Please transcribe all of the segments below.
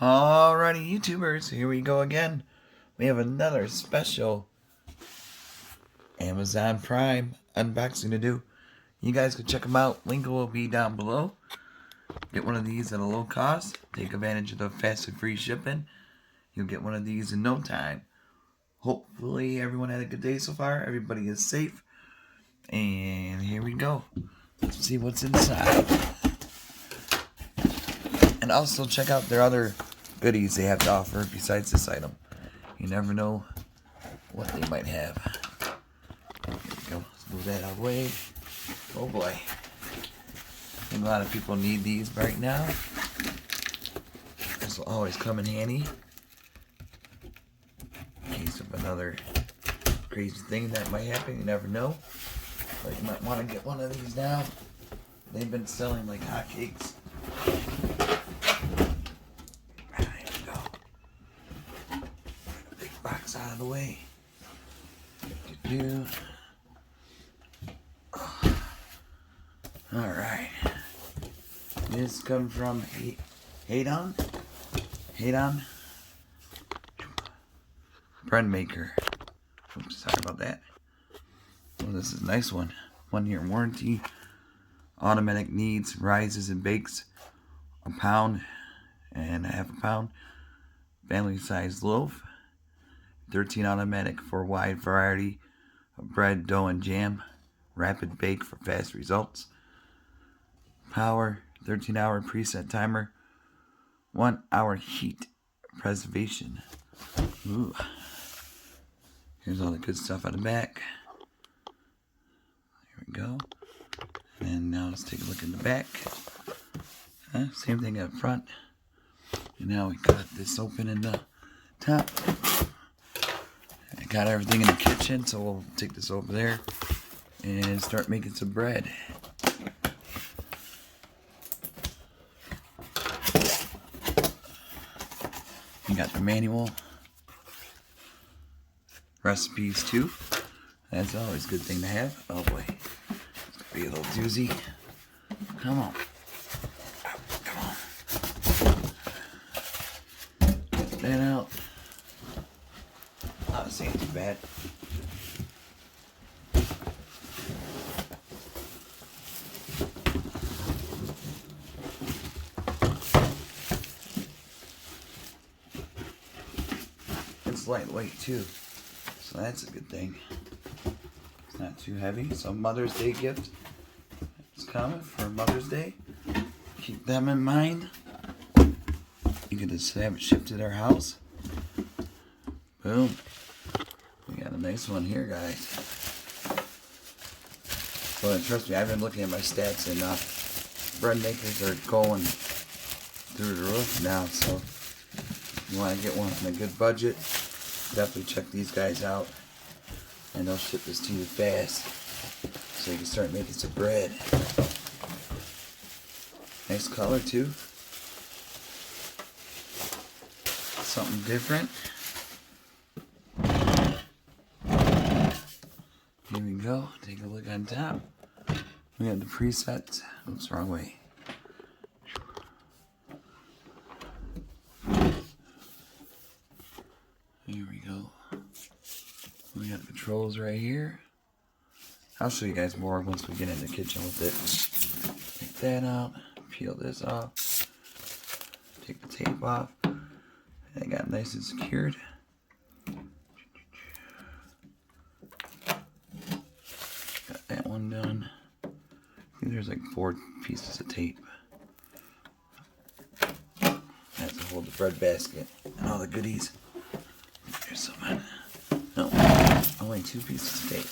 Alrighty, YouTubers, here we go again. We have another special Amazon Prime unboxing to do. You guys can check them out. Link will be down below. Get one of these at a low cost. Take advantage of the fast and free shipping. You'll get one of these in no time. Hopefully everyone had a good day so far. Everybody is safe. And here we go. Let's see what's inside. And also check out their other goodies they have to offer besides this item. You never know what they might have. Here we go. Let's move that out of the way. Oh boy. I think a lot of people need these right now. This will always come in handy in case of another crazy thing that might happen. You never know. But you might want to get one of these now. They've been selling like hotcakes. Out of the way. Alright. This comes from HadinEEon bread maker. Oops, sorry about that. Oh, this is a nice one. 1 year warranty. Automatic kneads, rises and bakes a pound and a half a pound. Family size loaf. 13 automatic for wide variety of bread, dough, and jam. Rapid bake for fast results. Power, 13-hour preset timer. 1 hour heat preservation. Ooh. Here's all the good stuff on the back. There we go. And now let's take a look in the back. Same thing up front. And now we cut this open in the top. I got everything in the kitchen, so we'll take this over there and start making some bread. You got the manual. Recipes too. That's always a good thing to have. Oh boy. It's gonna be a little doozy. Come on. Come on. Get that out. This ain't too bad. It's lightweight too, so that's a good thing. It's not too heavy. So Mother's Day gift is coming for Mother's Day. Keep them in mind. You can just have it shipped to their house. Boom. We got a nice one here, guys. So trust me, I've been looking at my stats, and bread makers are going through the roof now. So if you want to get one on a good budget, definitely check these guys out, and they'll ship this to you fast, so you can start making some bread. Nice color too. Something different. Here we go. Take a look on top. We got the presets. Oops, wrong way. Here we go. We got the controls right here. I'll show you guys more once we get in the kitchen with it. Take that out. Peel this off. Take the tape off. I got it nice and secured. That one done. I think there's like 4 pieces of tape. That's to hold the bread basket and all the goodies. There's some. No, only 2 pieces of tape.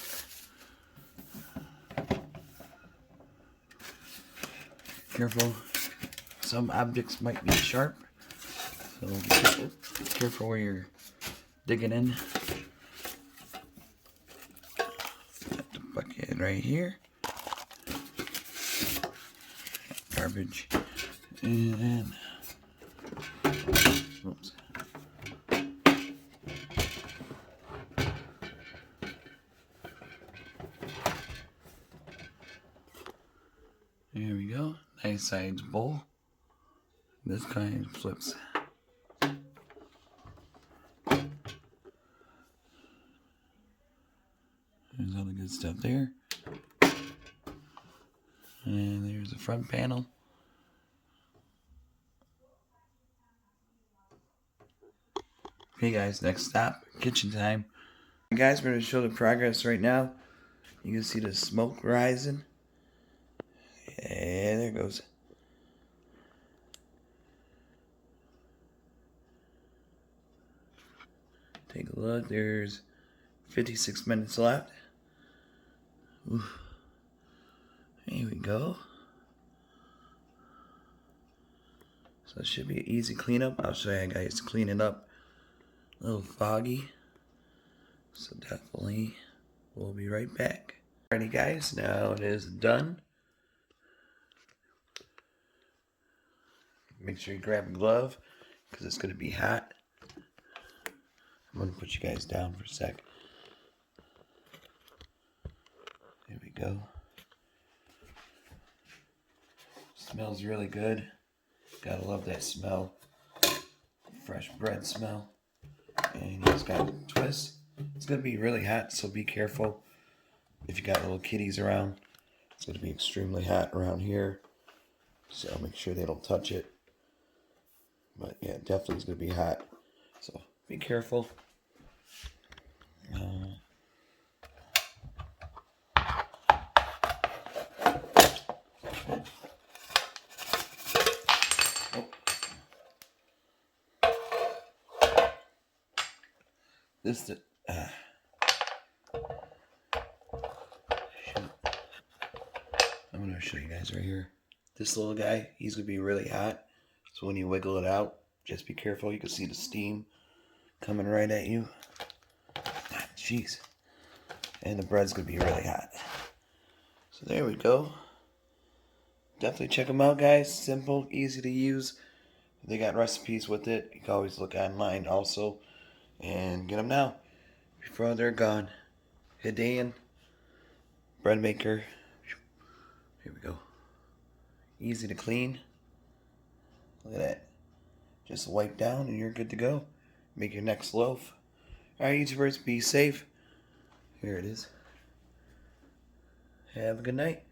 Careful. Some objects might be sharp, so be careful where you're digging in. Bucket right here. Garbage. And then, oops. There we go. Nice size bowl. This kind flips There's all the good stuff there. And there's the front panel. Okay guys, next stop, kitchen time. Guys, we're going to show the progress right now. You can see the smoke rising. Yeah, there it goes. Take a look, there's 56 minutes left. Oof. Here we go. So it should be an easy cleanup. I'll show you guys to clean it up. A little foggy. So definitely we'll be right back. Alrighty guys, now it is done. Make sure you grab a glove because it's going to be hot. I'm going to put you guys down for a sec. There we go. Smells really good. Gotta love that smell. Fresh bread smell. And you just gotta twist. It's gonna be really hot, so be careful. If you got little kitties around, it's gonna be extremely hot around here. So make sure they don't touch it. But yeah, definitely it's gonna be hot. So be careful. Shoot. I'm gonna show you guys right here. This little guy, he's gonna be really hot. So when you wiggle it out, just be careful. You can see the steam coming right at you. Jeez. And the bread's gonna be really hot. So there we go. Definitely check them out, guys. Simple, easy to use. They got recipes with it. You can always look online also and get them now before they're gone. HadinEEon bread maker. Here we go. Easy to clean. Look at that. Just wipe down and you're good to go. Make your next loaf. Alright, YouTubers, be safe. Here it is. Have a good night.